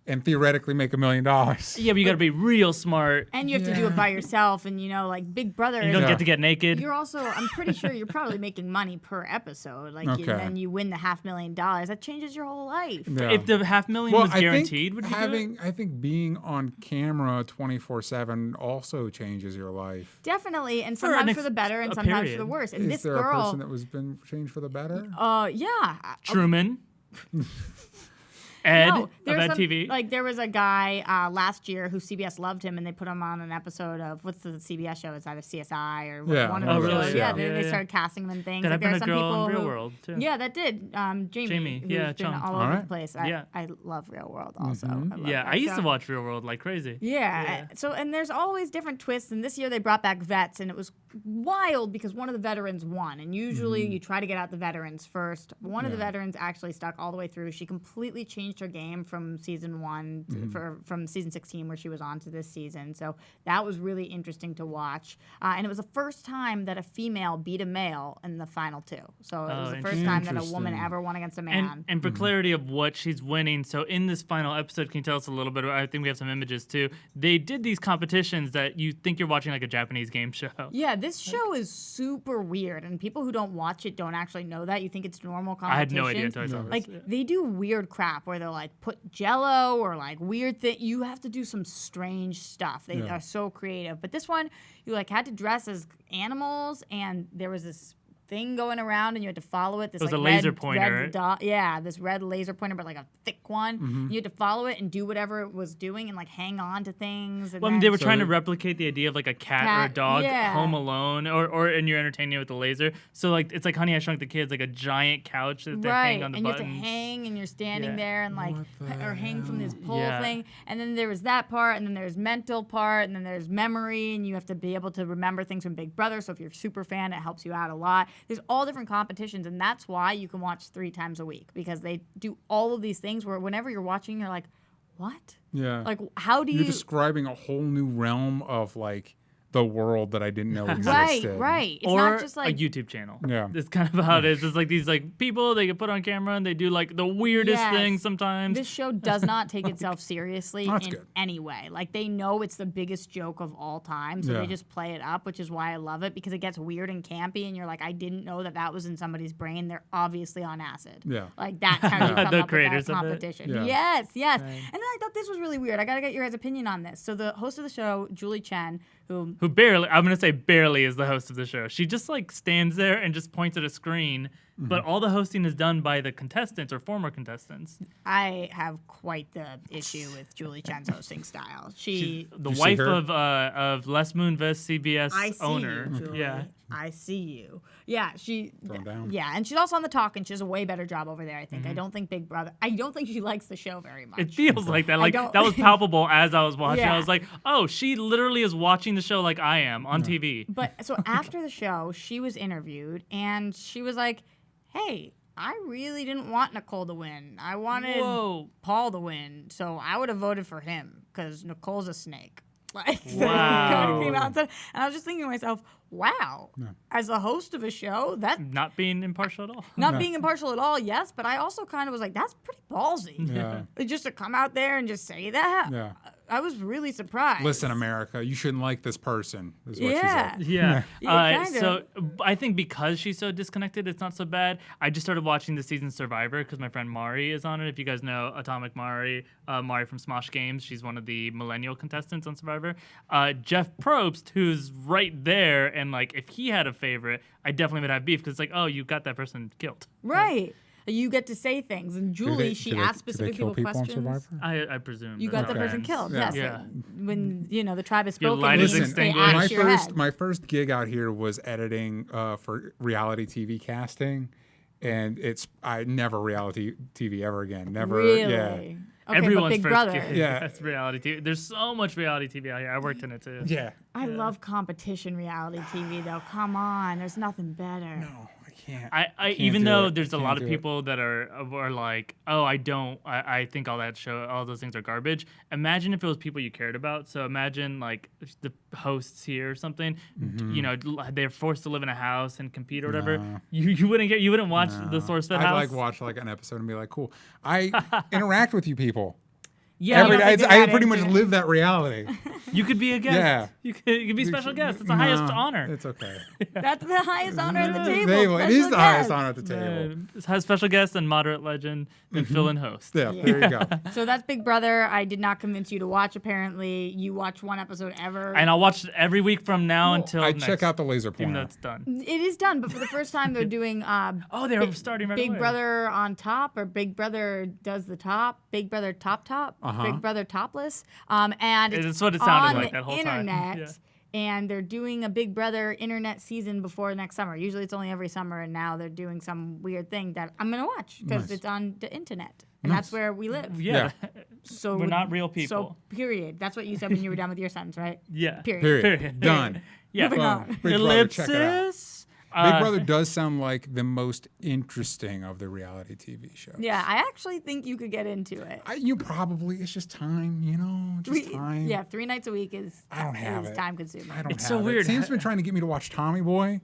and theoretically make $1 million. Yeah, but you got to be real smart. And you have to do it by yourself, and like Big Brother. You is don't Yeah. get to get naked. You're also, I'm pretty sure you're probably making money per episode. Like, Okay. and then you win the $500,000. That changes your whole life. Yeah. If the $500,000 was guaranteed, would you do it? I think being on camera 24/7 also changes your life. Definitely, and For an sometimes for the better, and a sometimes for period. the worse. And Is this there a girl, person that was been changed for the better? yeah. Truman. Ed No, of there's Ed TV. Like there was a guy last year who CBS loved him, and they put him on an episode of what's the CBS show? It's either CSI or Yeah. one of Oh, those really? shows. Yeah. Yeah, they Yeah. started casting him in things. that Like, there happened are to some a girl people in Real who, World, too. Yeah, that did. Jamie, who's yeah, been Chung. all over Alright. the place. Yeah. I love Real World also. Mhm. I love Yeah, that I used to show. watch Real World like crazy. Yeah. So, and there's always different twists. And this year they brought back vets, and it was wild because one of the veterans won. And usually you try to get out the veterans first. But one of the veterans actually stuck all the way through. She completely changed her game from season 1 from season 16 where she was on to this season. So that was really interesting to watch. And it was the first time that a female beat a male in the final 2. So it was the first time that a woman Interesting. ever won against a man. And for clarity of what she's winning, so in this final episode, can you tell us a little bit? I think we have some images too. They did these competitions that you think you're watching like a Japanese game show. Yeah, this show is super weird, and people who don't watch it don't actually know that. You think it's normal competition. I had no idea until I saw this. Like they do weird crap where they're like put Jello or like weird thing. You have to do some strange stuff. They are so creative. But this one, you like had to dress as animals, and there was this thing going around and you had to follow it. This It was like a laser red pointer. dot, this red laser pointer, but like a thick one. You had to follow it and do whatever it was doing and like hang on to things. And Well, I mean, then- they were trying to replicate the idea of like a cat or a Cat, dog yeah. home alone, or and you're entertaining it with the laser. So like it's like Honey I Shrunk the Kids, like a giant couch that they hang on the and buttons. you have to hang and you're standing Yeah. there and like or hang from this pole Yeah. thing, and then there was that part, and then there's mental part, and then there's memory, and you have to be able to remember things from Big Brother. So if you're a super fan, it helps you out a lot. There's all different competitions, and that's why you can watch 3 times a week, because they do all of these things where whenever you're watching, you're like, what? Yeah. Like, how do You're you? describing a whole new realm of like the world that I didn't know existed. Right. It's or not just like a YouTube channel. Yeah. It's kind of how it is. It's like these like people they get put on camera and they do like the weirdest Yes. things sometimes. This show does not take itself seriously That's in good. any way. Like, they know it's the biggest joke of all time, so Yeah. they just play it up, which is why I love it, because it gets weird and campy, and you're like, I didn't know that was in somebody's brain. They're obviously on acid. Yeah. Like, that's how you come The up creators with of that it? competition. Yeah. Yes. And then I thought this was really weird. I got to get your guys' opinion on this. So the host of the show, Julie Chen, who I'm gonna say barely is the host of the show. She just like stands there and just points at a screen, but all the hosting is done by the contestants or former contestants. I have quite the issue with Julie Chen's hosting style. She's the You see wife her? of Les Moonves, CBS I see owner. you, Julie. Yeah. I see you. Yeah, Going down. Yeah, and she's also on the talk, and she does a way better job over there, I think. I don't think Big Brother. I don't think she likes the show very much. It feels like that. Like don't- that was palpable as I was watching. Yeah. I was like, oh, she literally is watching the show like I am on TV. But so after the show, she was interviewed, and she was like, "Hey, I really didn't want Nicole to win. I wanted Whoa. Paul to win, so I would have voted for him because Nicole's a snake." Like, so Wow. it came out and I was just thinking to myself, wow, as a host of a show, that Not being impartial at all. not being impartial at all, yes, but I also kind of was like, that's pretty ballsy. Yeah. Just to come out there and just say that. Yeah. I was really surprised. Listen, America, you shouldn't like this person. Is what Yeah. She said. Yeah. Yeah, kinda. So I think because she's so disconnected, it's not so bad. I just started watching the season Survivor because my friend Mari is on it. If you guys know Atomic Mari, Mari from Smosh Games, she's one of the millennial contestants on Survivor. Jeff Probst, who's right there, and like if he had a favorite, I definitely would have beef because it's like, oh, you got that person killed. Right. You get to say things. And Julie, she asked do they specific kill people people on questions. Survivor? I presume. You that got the person happens. killed. Yeah. Yes. Yeah. When the tribe is Your spoken, light is they extinguished. axe your head. my first gig out here was editing for reality TV casting, and I never reality TV ever again. Never. Really? Yeah. Okay, Everyone's but Big first Brother. gig. Yeah. That's reality TV. There's so much reality TV out here. I worked in it too. Yeah. I love competition reality TV, though. Come on. There's nothing better. No, I can't. I Can't even do though it. there's a Can't lot of do it. people that are like, oh, I think all those things are garbage. Imagine if it was people you cared about. So imagine like the hosts here or something, you know, they're forced to live in a house and compete or whatever. No. You wouldn't get, you wouldn't watch the SourceFed I'd house. like watch like an episode and be like, cool. I interact with you people. yeah, Every you day. don't think I that pretty much into it. live that reality. you could be a guest. Yeah. You could be special guest. It's the highest No, honor. It's okay. That's the highest honor at the table. It is Special the highest guest. honor at the table. It has special guest and moderate legend and fill-in host. Yeah, there you go. So that's Big Brother. I did not convince you to watch, apparently. You watch one episode ever. And I'll watch it every week from now until I next, check out the laser even though pointer. it's done. It is done, but for the first time, they're doing Oh, they're starting right Big away. Brother on top, or Big Brother does the top, Big Brother top, Big Brother topless. And it's It's what it sounded on like the that whole time. internet. Yeah. And they're doing a Big Brother internet season before next summer. Usually it's only every summer, and now they're doing some weird thing that I'm gonna watch because Nice. it's on the internet, and that's where we live. Yeah. So We're not real people. So period. That's what you said when you were done with your sentence, right? Yeah. Period. Period. Done. Yeah. Moving on. Big Brother, check it out. Ellipsis. Big Brother does sound like the most interesting of the reality TV shows. Yeah, I actually think you could get into it. You probably, it's just time, you know, just time. Yeah, 3 nights a week is I don't have is it. time consuming. I don't It's have so it. weird. Sam's been trying to get me to watch Tommy Boy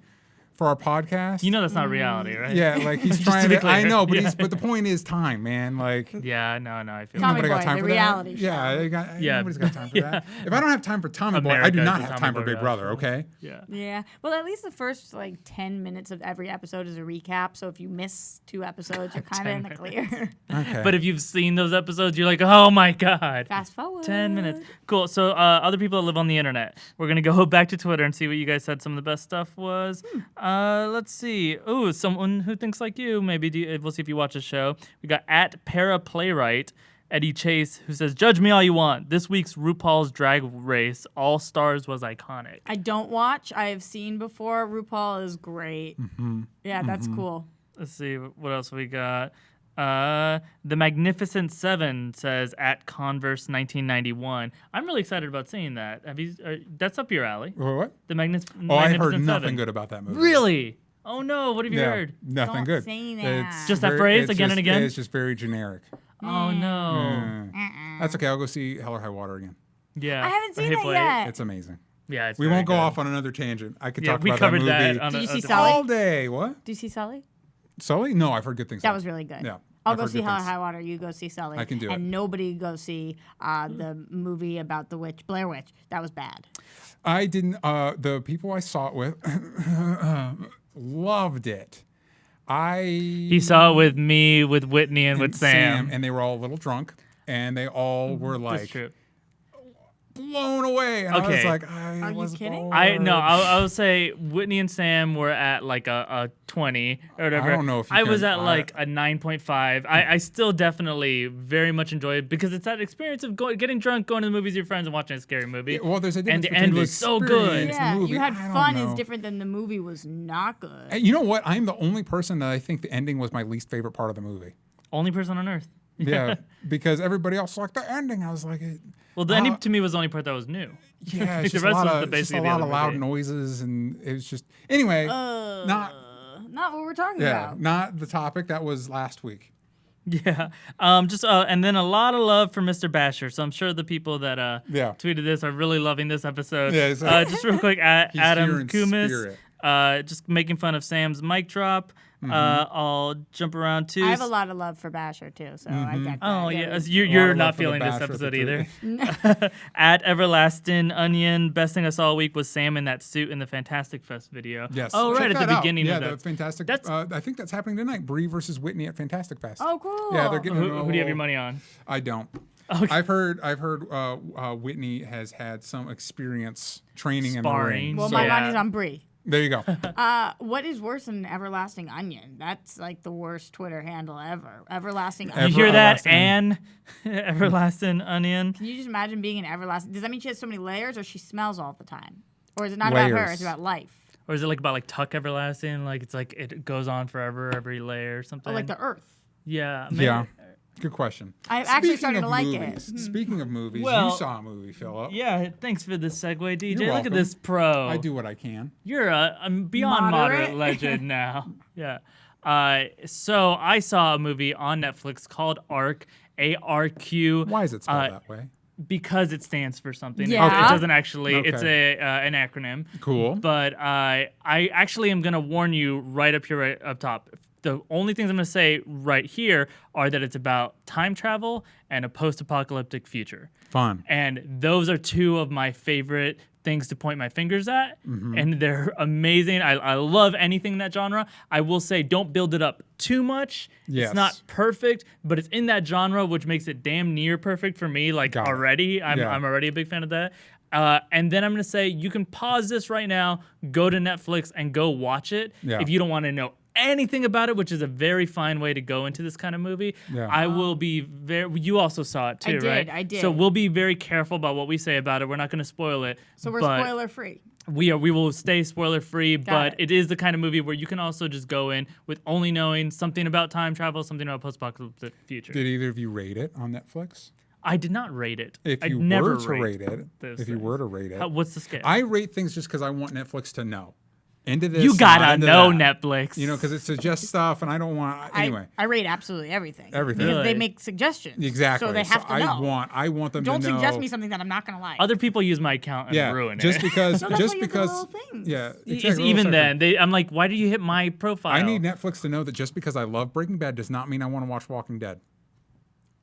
for our podcast. You know that's not reality, right? Yeah, like he's Just trying to be to. I clear. know, but Yeah. but the point is time, man. Like, Yeah, no, I feel Tommy nobody got Boy, time the for reality that. show. Yeah, nobody's got time for that. If I don't have time for Tommy Boy, I do America not is a have Tommy time for Boy Big reality Brother. show. Okay. Yeah. Yeah. Well, at least the first like 10 minutes of every episode is a recap. So if you miss 2 episodes, you're kind of in the 10 clear. Okay. But if you've seen those episodes, you're like, oh my God. Fast forward. 10 minutes. Cool. So other people that live on the internet, we're going to go back to Twitter and see what you guys said some of the best stuff was. Let's see. Ooh, someone who thinks like you. Maybe we'll see if you watch the show. We got at Paraplaywright Eddie Chase, who says, "Judge me all you want. This week's RuPaul's Drag Race All Stars was iconic." I don't watch. I have seen before. RuPaul is great. Yeah, that's cool. Let's see what else we got. The Magnificent Seven says at Converse 1991. I'm really excited about seeing that. That's up your alley. What? The Magnificent I Seven. heard nothing good about that movie. Really? Oh no! What have you Yeah, heard? nothing Don't good. say that. It's Just that phrase it's again and again? It's just very generic. Oh no! That's okay. I'll go see Hell or High Water again. Yeah, I haven't seen Hateful it Eight. yet. It's amazing. Yeah, it's We very won't go good. off on another tangent. I could Yeah, talk we about covered that movie that. Did you see on Sully? all day. What? Do you see Sully? Sully? No, I've heard good things. That about was it. really good. Yeah. I'll I've go heard see good Hell or things. High Water. You go see Sully. I can do it. And nobody go see the movie about the witch, Blair Witch. That was bad. I didn't. The people I saw it with loved it. He saw it with me, with Whitney, and with Sam. and they were all a little drunk, and they all were That's like true. blown away. And I was Okay. like, Are you kidding? I would say Whitney and Sam were at like a 20 or whatever. I don't know if you I was can- at like a 9.5. I still definitely very much enjoy it because it's that experience of getting drunk, going to the movies with your friends, and watching a scary movie. Yeah, well, there's a difference And the between end was so good. experience and Yeah, the movie. you had I don't fun know. is different than the movie was not good. You know what? I'm the only person that I think the ending was my least favorite part of the movie. Only person on earth. Yeah, because everybody else liked the ending. I was like, Well, the ending to me was the only part that was new. yeah, it's The just rest a lot was of, the just basically a the lot other of loud movie. noises, and it was just anyway. Not Not what we're talking yeah, about. not the topic that was last week. Yeah. And then a lot of love for Mr. Basher. So I'm sure the people that Yeah. tweeted this are really loving this episode. Yeah, it's Just real quick, He's here Adam in Kumis, spirit. just making fun of Sam's mic drop. I'll jump around too. I have a lot of love for Basher too, so I get that. Oh yeah, A lot you're of not love for the feeling this Basher episode at either. At Everlasting Onion, best thing I saw all week was Sam in that suit in the Fantastic Fest video. Yes. Oh Check right, at that the out. beginning Yeah, of the that. Fantastic. I think that's happening tonight. Bree versus Whitney at Fantastic Fest. Oh, cool. Yeah, they're getting. Who do you have your money on? I don't. Okay. I've heard Whitney has had some experience training in the Sparring. ring. Well, so my Yeah. money's on Brie. there you go. What is worse than Everlasting Onion? That's like the worst Twitter handle ever. Everlasting You Onion. hear that, Everlasting. Anne? Everlasting Onion. Can you just imagine being an Everlasting? Does that mean she has so many layers, or she smells all the time? Or is it not about her? Layers. It's about life. Or is it like about like Tuck Everlasting? Like it's like it goes on forever, every layer or something. Or like the Earth. Yeah. Maybe. Yeah. Good question. I've actually Speaking started of to like movies, it. Speaking of movies, Well- you saw a movie, Philip. Yeah, thanks for the segue, DJ. You're Look at welcome. this pro. I do what I can. You're a beyond moderate Moderate? legend now. Yeah. So I saw a movie on Netflix called ARQ, ARQ. Why is it spelled that way? Because it stands for something. Yeah. It doesn't actually. Okay. It's an acronym. Cool. But I actually am gonna warn you right up here, right up top. The only things I'm gonna say right here are that it's about time travel and a post-apocalyptic future. Fun. And those are two of my favorite things to point my fingers at. Mm-hmm. And they're amazing. I love anything in that genre. I will say don't build it up too much. Yes. It's not perfect, but it's in that genre, which makes it damn near perfect for me. Like Got it. already, I'm already a big fan of that. And then I'm going to say you can pause this right now, go to Netflix and go watch it Yeah. if you don't want to know anything about it, which is a very fine way to go into this kind of movie. Yeah. I will be very. You also saw it too, right? I did. So we'll be very careful about what we say about it. We're not going to spoil it. So we're but spoiler free. We will stay spoiler free, but it. it is the kind of movie where you can also just go in with only knowing something about time travel, something about post-apocalyptic future. Did either of you rate it on Netflix? I did not rate it. If I you never were to rate it, those if you things. were to rate it, What's the scale? I rate things just because I want Netflix to know. Into this, You not gotta into know that. Netflix. You know, because it suggests stuff, and I don't want. Anyway, I rate absolutely everything. Everything. Because they Really? make suggestions. exactly. So they have to know. I want them Don't to know. suggest me something that I'm not going to like. Other people use my account and Yeah, ruin just it. because. No, that's just why you have the because. little things. Yeah, It's exactly, even little then. circle. I'm like, why do you hit my profile? I need Netflix to know that just because I love Breaking Bad does not mean I want to watch Walking Dead.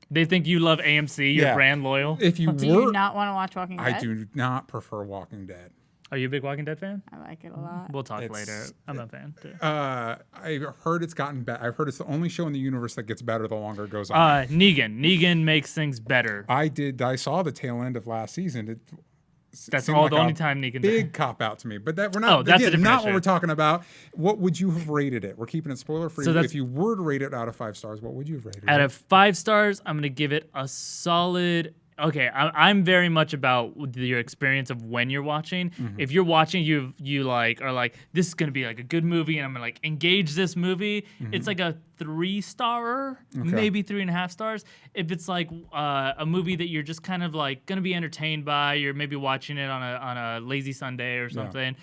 They think you love AMC. You're Yeah. brand loyal. If you Do were, you not want to watch Walking Dead? I do not prefer Walking Dead. Are you a big Walking Dead fan? I like it a lot. We'll talk It's- later. I'm a fan too. I've heard it's gotten better. I've heard it's the only show in the universe that gets better the longer it goes on. Negan. Negan makes things better. I saw the tail end of last season. That's seemed all like the a only time Negan. big cop out to me. But that we're not. that's a again, different not issue. what we're talking about. What would you have rated it? We're keeping it spoiler free. So that's- if you were to rate it out of 5 stars, what would you have rated it? Out of 5 stars, I'm gonna give it a solid. Okay, I'm very much about your experience of when you're watching. If you're watching, you like are like, this is gonna be like a good movie, and I'm gonna like engage this movie. It's like a 3-star, maybe 3.5 stars. If it's like a movie that you're just kind of like gonna be entertained by, you're maybe watching it on a lazy Sunday or something.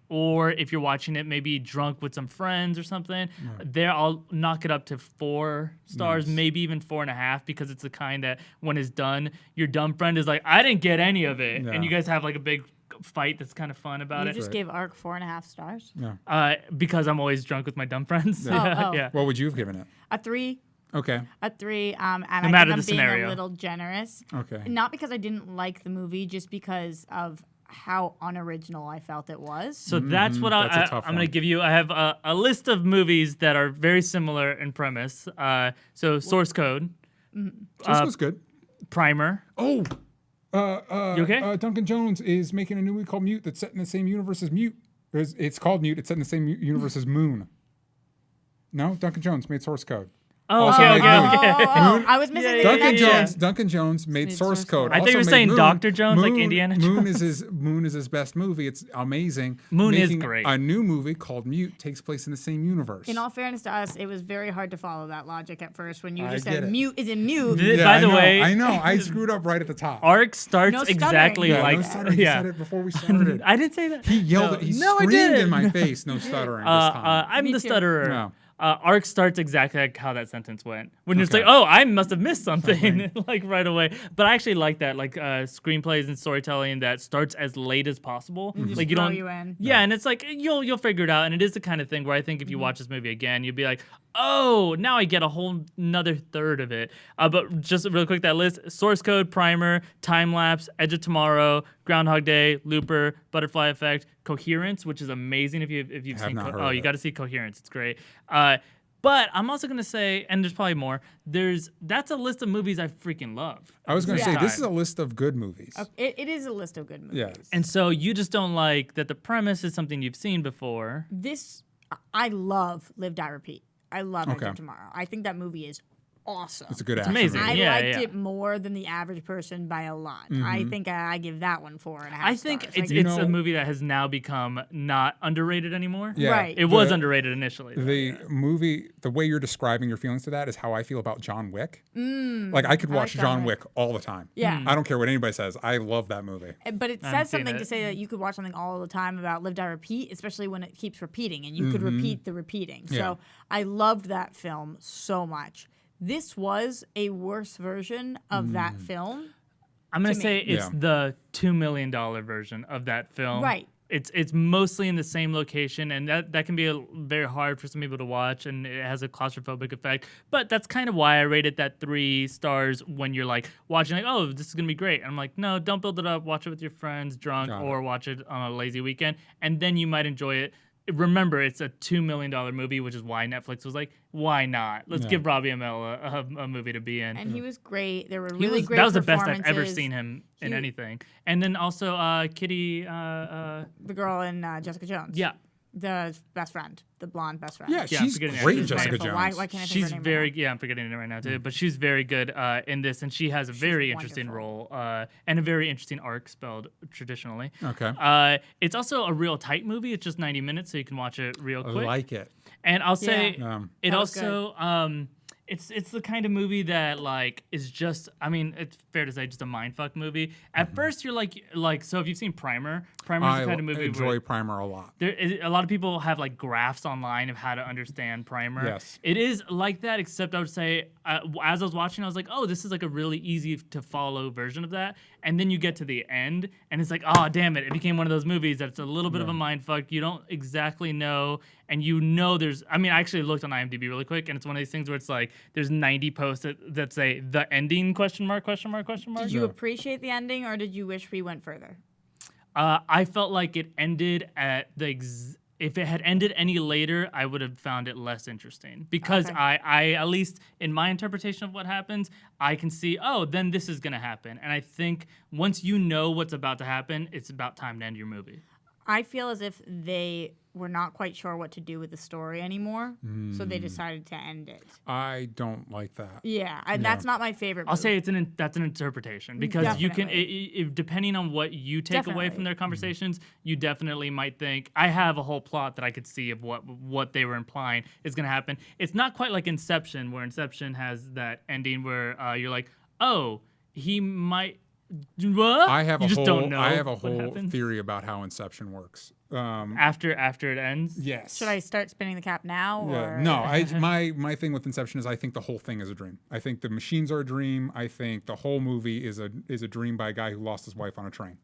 Or if you're watching it maybe drunk with some friends or something, there I'll knock it up to 4 stars, maybe even 4.5, because it's the kind that when it's done, your dumb friend is like, I didn't get any of it, and you guys have like a big fight that's kind of fun about You it. just gave Arc 4.5 stars. Because I'm always drunk with my dumb friends. Yeah. What would you have given it? A 3. Okay. A 3. And I matter think I'm the being scenario. a little generous. Okay. Not because I didn't like the movie, just because of how unoriginal I felt it was. So that's what That's a I'm tough going to one. give you. I have a list of movies that are very similar in premise. So Source Code, This was good. Primer. Oh. You okay? Duncan Jones is making a new movie called Mute that's set in the same universe as Mute. It's called Mute. It's set in the same universe as Moon. No, Duncan Jones made Source Code. Oh, Also okay, made okay, Moon. okay. I was missing the Duncan connection. Jones made Source Code. I thought you Also were made saying Moon. Dr. Jones, like Moon- Indiana Moon is his best movie. It's amazing. Moon is Making great. A new movie called Mute takes place in the same universe. In all fairness to us, it was very hard to follow that logic at first when you I just get said it. mute is in mute. By the I know, way, I know. I screwed up right at the top. Arc starts No stuttering. exactly Yeah, like no stuttering. He said it before we started. I didn't say that. He yelled it. He No, I screamed didn't. in my face. No stuttering this time. I'm Me the too. stutterer. No. Arc starts exactly like how that sentence went. When it's Okay. like, oh, I must have missed something, like right away. But I actually like that, like screenplays and storytelling that starts as late as possible. Like you throw don't, you in. yeah, and it's like you'll figure it out. And it is the kind of thing where I think if you watch this movie again, you'll be like, oh, now I get a whole another third of it. But just real quick, that list: Source Code, Primer, Time Lapse, Edge of Tomorrow, Groundhog Day, Looper, Butterfly Effect, Coherence, which is amazing if you've Have seen. not heard Oh, of you it. got to see Coherence. It's great. But I'm also gonna say, and there's probably more. That's a list of movies I freaking love. I was going to Yeah. say, this is a list of good movies. It is a list of good movies. Yeah. And so you just don't like that the premise is something you've seen before. I love Live, Die, Repeat. I love Edge Okay. of Tomorrow. I think that movie is awesome. It's a good action amazing. movie. I Yeah, liked yeah. it more than the average person by a lot. I think I give that one 4.5 I think stars. it's Like, it's a movie that has now become not underrated anymore. Yeah. Right. It was The- underrated initially. though. The movie, the way you're describing your feelings to that is how I feel about John Wick. Like I could watch like John John Wick all the time. Yeah. I don't care what anybody says. I love that movie. But it haven't says seen something it. to say that you could watch something all the time about Live, Die, Repeat, especially when it keeps repeating, and you could repeat the repeating. Yeah. So I loved that film so much. This was a worse version of that film. I'm gonna to me. say it's Yeah. the $2 million version of that film. Right. It's mostly in the same location, and that can be very hard for some people to watch, and it has a claustrophobic effect. But that's kind of why I rated that 3 stars when you're like watching, like, oh, this is gonna be great. And I'm like, no, don't build it up. Watch it with your friends, drunk, Got it. or watch it on a lazy weekend, and then you might enjoy it. Remember, it's a $2 million movie, which is why Netflix was like, why not? Let's Yeah. give Robbie Amell a movie to be in. And he was great. There were He really was- great that was the best I've ever performances. seen him in He- anything. And then also Kitty, The girl in Jessica Jones. yeah, The best friend. The blonde best friend. Yeah, Yeah, I'm she's forgetting her great, name. Jessica Wonderful. Jones. Why can't I think she's of her name very right now? yeah, I'm forgetting it right now too. But she's very good in this, and she has a very interesting wonderful. role and a very interesting arc spelled traditionally. Okay. It's also a real tight movie. It's just 90 minutes, so you can watch it real I quick. like it. And I'll say Yeah. it That was also it's the kind of movie that like is just, I mean, it's fair to say just a mindfuck movie. At first you're like so if you've seen Primer's the I kind of movie enjoy where Primer a lot. a lot of people have like graphs online of how to understand Primer. Yes. It is like that, except I would say as I was watching, I was like, oh, this is like a really easy to follow version of that. And then you get to the end, and it's like, oh, damn it. It became one of those movies that's a little bit of a mindfuck. You don't exactly know, and you know there's, I mean, I actually looked on IMDb really quick, and it's one of these things where it's like, there's 90 posts that say, the ending, question mark. Did you appreciate the ending, or did you wish we went further? I felt like it ended at if it had ended any later, I would have found it less interesting because Okay. I at least in my interpretation of what happens, I can see, oh, then this is gonna happen. And I think once you know what's about to happen, it's about time to end your movie. I feel as if they were not quite sure what to do with the story anymore, so they decided to end it. I don't like that. Yeah, and that's not my favorite. I'll move. say that's an interpretation because you can, Definitely. depending on what you take away from Definitely. their conversations, you definitely might think, I have a whole plot that I could see of what they were implying is going to happen. It's not quite like Inception, where Inception has that ending where you're like, oh, he might. What? I have you a just whole don't know I have a what whole happens. theory about how Inception works. After it ends. Yes. Should I start spinning the cap now? Yeah. Or? No, my thing with Inception is I think the whole thing is a dream. I think the machines are a dream. I think the whole movie is a dream by a guy who lost his wife on a train.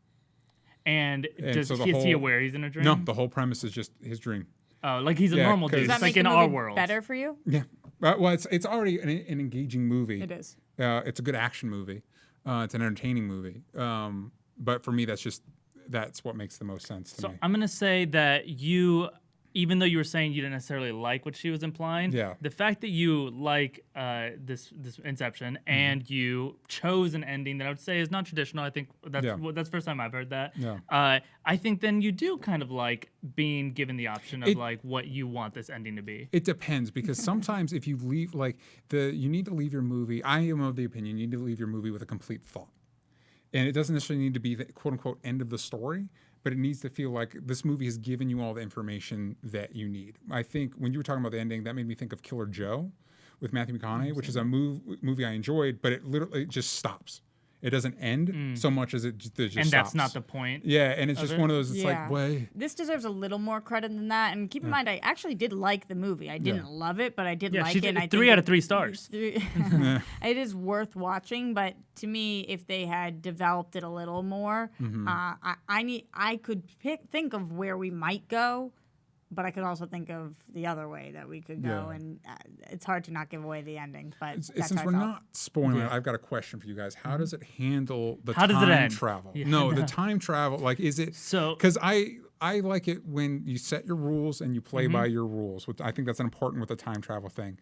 And is so the he whole- aware he's in a dream? No, the whole premise is just his dream. Oh, like he's a Yeah, normal 'cause- dude. Does It's that like make in the our movie world. better for you? Yeah. Well, it's already an engaging movie. It is. It's a good action movie. It's an entertaining movie. But for me, that's what makes the most sense to So me. I'm gonna say that even though you were saying you didn't necessarily like what she was implying, Yeah. the fact that you like this Inception and you chose an ending that I would say is not traditional. I think that's Yeah. that's the first time I've heard that. Yeah. I think then you do kind of like being given the option of It- like what you want this ending to be. It depends because sometimes if you leave you need to leave your movie. I am of the opinion you need to leave your movie with a complete thought. And it doesn't necessarily need to be the quote unquote end of the story, but it needs to feel like this movie has given you all the information that you need. I think when you were talking about the ending, that made me think of Killer Joe with Matthew McConaughey, which is a movie I enjoyed, but it literally just stops. It doesn't end so much as it just And stops. that's not the point. Yeah, and it's just it? one of those, it's Yeah. like, wait. This deserves a little more credit than that. And keep in mind, I actually did like the movie. I didn't love it, but I did Yeah, like she it. did And I 3 think out of 3 stars. It is worth watching, but to me, if they had developed it a little more, I could think of where we might go, but I could also think of the other way that we could go, Yeah. and it's hard to not give away the ending. But that's Since how I we're felt. not spoiling it, I've got a question for you guys. How does it handle the How does time it end? travel? Yeah, No, the time travel. Like, is it So- Because I like it when you set your rules and you play by your rules. I think that's important with the time travel thing.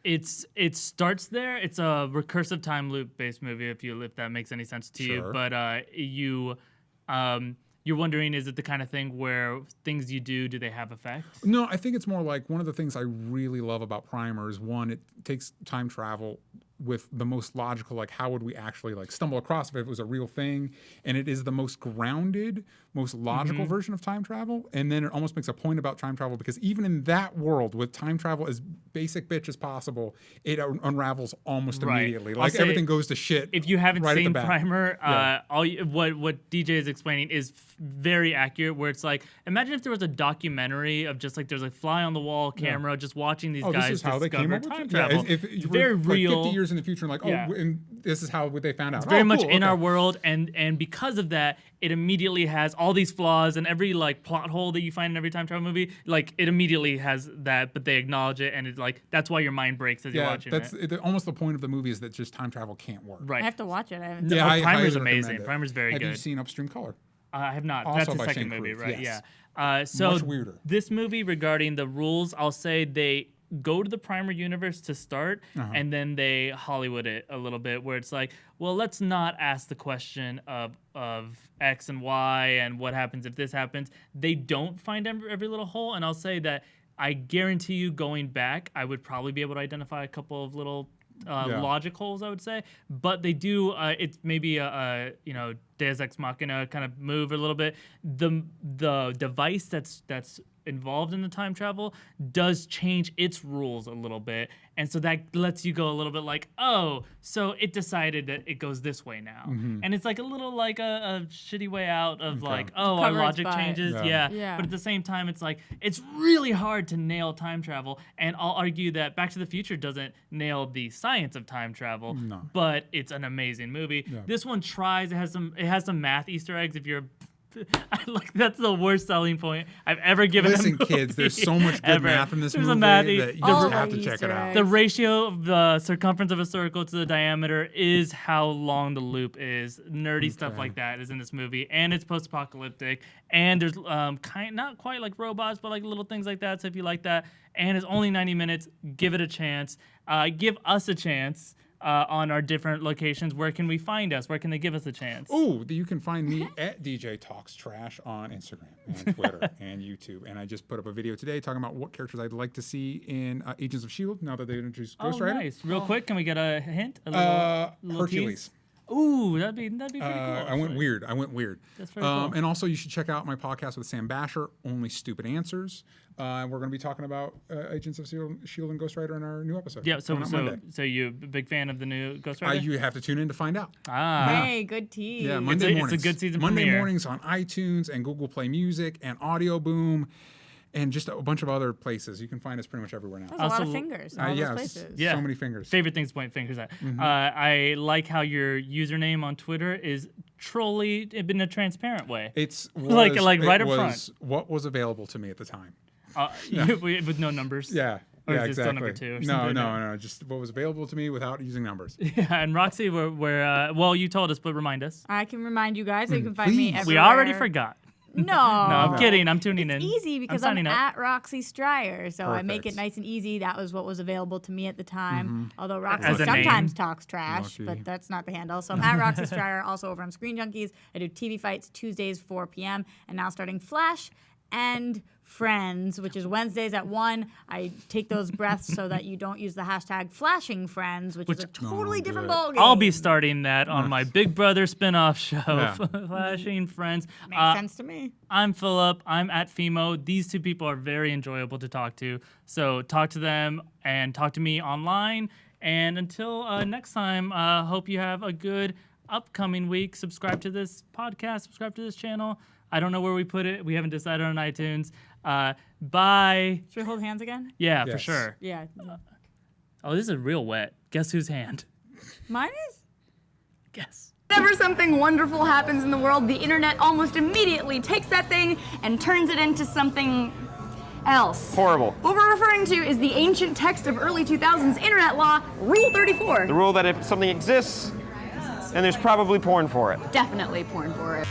It starts there. It's a recursive time loop based movie. If that makes any sense to you, Sure. but you're wondering, is it the kind of thing where things you do they have effect? No, I think it's more like one of the things I really love about Primer is one, it takes time travel with the most logical, like how would we actually like stumble across if it was a real thing, and it is the most grounded, most logical version of time travel, and then it almost makes a point about time travel because even in that world with time travel as basic bitch as possible, it unravels almost Right. immediately. I'll Like say, everything goes to shit. If you haven't right at the seen bat. Primer, Yeah. what DJ is explaining is very accurate. Where it's like, imagine if there was a documentary of just like there's a fly on the wall camera just watching these Oh, guys this is how they came discover up with time it? travel. Yeah, if you It's were very like real. 50 years in the future and like, Yeah. and this is how they found out. It's very much cool, in our okay. world, and because of that, it immediately has all these flaws, and every like plot hole that you find in every time travel movie, like it immediately has that, but they acknowledge it, and it's like that's why your mind breaks as you're Yeah, watching that's it. almost the point of the movie is that just time travel can't work. Right. I have to watch it. I haven't. Yeah, I Primer's highly amazing. recommend it. Primer's very Have good. you seen Upstream Color? I have not. Also That's the by second Shane movie, Carruth, right? yes. Yeah. So Much weirder. This movie regarding the rules, I'll say they go to the Primer universe to start, and then they Hollywood it a little bit, where it's like, well, let's not ask the question of X and Y and what happens if this happens. They don't find every little hole, and I'll say that I guarantee you, going back, I would probably be able to identify a couple of little logic holes, I would say, but they do. It's maybe a Deus Ex Machina kind of move a little bit. The device that's involved in the time travel does change its rules a little bit, and so that lets you go a little bit like, oh, so it decided that it goes this way now, and it's like a little like a shitty way out of like, oh, our Cover its logic butt. changes, Yeah. Yeah. but at the same time, it's like it's really hard to nail time travel, and I'll argue that Back to the Future doesn't nail the science of time travel, but it's an amazing movie. This one tries. It has some math Easter eggs if you're a That's the worst selling point I've ever given. Listen, a movie kids, there's so much good ever. math in this There's movie a math, that you All just of have the to check Easter it out. eggs. the ratio of the circumference of a circle to the diameter is how long the loop is. Nerdy stuff like that is in this movie, and it's post-apocalyptic, and there's not quite like robots, but like little things like that. So if you like that, and it's only 90 minutes, give it a chance. Give us a chance. On our different locations, where can we find us? Where can they give us a chance? Oh, you can find me at DJ Talks Trash on Instagram and Twitter and YouTube. And I just put up a video today talking about what characters I'd like to see in Agents of S.H.I.E.L.D. now that they've introduced Ghost Rider. Nice. Real quick, can we get a hint? A little Hercules. tease? Ooh, that'd be pretty cool. I went weird. That's very cool. And also, you should check out my podcast with Sam Basher, Only Stupid Answers. We're going to be talking about Agents of S.H.I.E.L.D. and Ghost Rider in our new episode. Yeah, so Monday. you a big fan of the new Ghost Rider? You have to tune in to find out. Hey, good tease. Yeah, Monday mornings. It's a good season Monday premiere. mornings on iTunes and Google Play Music and Audio Boom and just a bunch of other places. You can find us pretty much everywhere now. That's a lot of Also, fingers in all those places. Yeah. So many fingers. Favorite things to point fingers at. I like how your username on Twitter is trolley in a transparent way. It's Like right up was what was available to me at the time. With no numbers. Yeah. Or yeah, is it still exactly. number 2 or No, something? no. Just what was available to me without using numbers. Yeah, and Roxy, well, you told us, but remind us. I can remind you guys that you can find me Please. everywhere. We already forgot. No. No, I'm kidding. I'm tuning in. It's easy because I'm I'm signing up. at Roxy Stryer, so I make it Perfect. nice and easy. That was what was available to me at the time. Although Roxy As a sometimes name. talks trash, Lucky. but that's not the handle. So I'm at Roxy Stryer, also over on Screen Junkies. I do TV fights Tuesdays 4 p.m. and now starting Flash and Friends, which is Wednesdays at 1. I take those breaths so that you don't use the hashtag flashing friends, which is a totally different ballgame. I'll be starting that on my Big Brother spin-off show, Yeah. Flashing Friends. Makes sense to me. I'm Philip. I'm at Fimo. These two people are very enjoyable to talk to. So talk to them and talk to me online. And until next time, hope you have a good upcoming week. Subscribe to this podcast. Subscribe to this channel. I don't know where we put it. We haven't decided on iTunes. Bye. Should we hold hands again? Yeah, for Yes. sure. Yeah. Oh, this is real wet. Guess whose hand? Mine is? Guess. Whenever something wonderful happens in the world, the internet almost immediately takes that thing and turns it into something else. Horrible. What we're referring to is the ancient text of early 2000s internet law, Rule 34. The rule that if something exists, then there's probably porn for it. Definitely porn for it.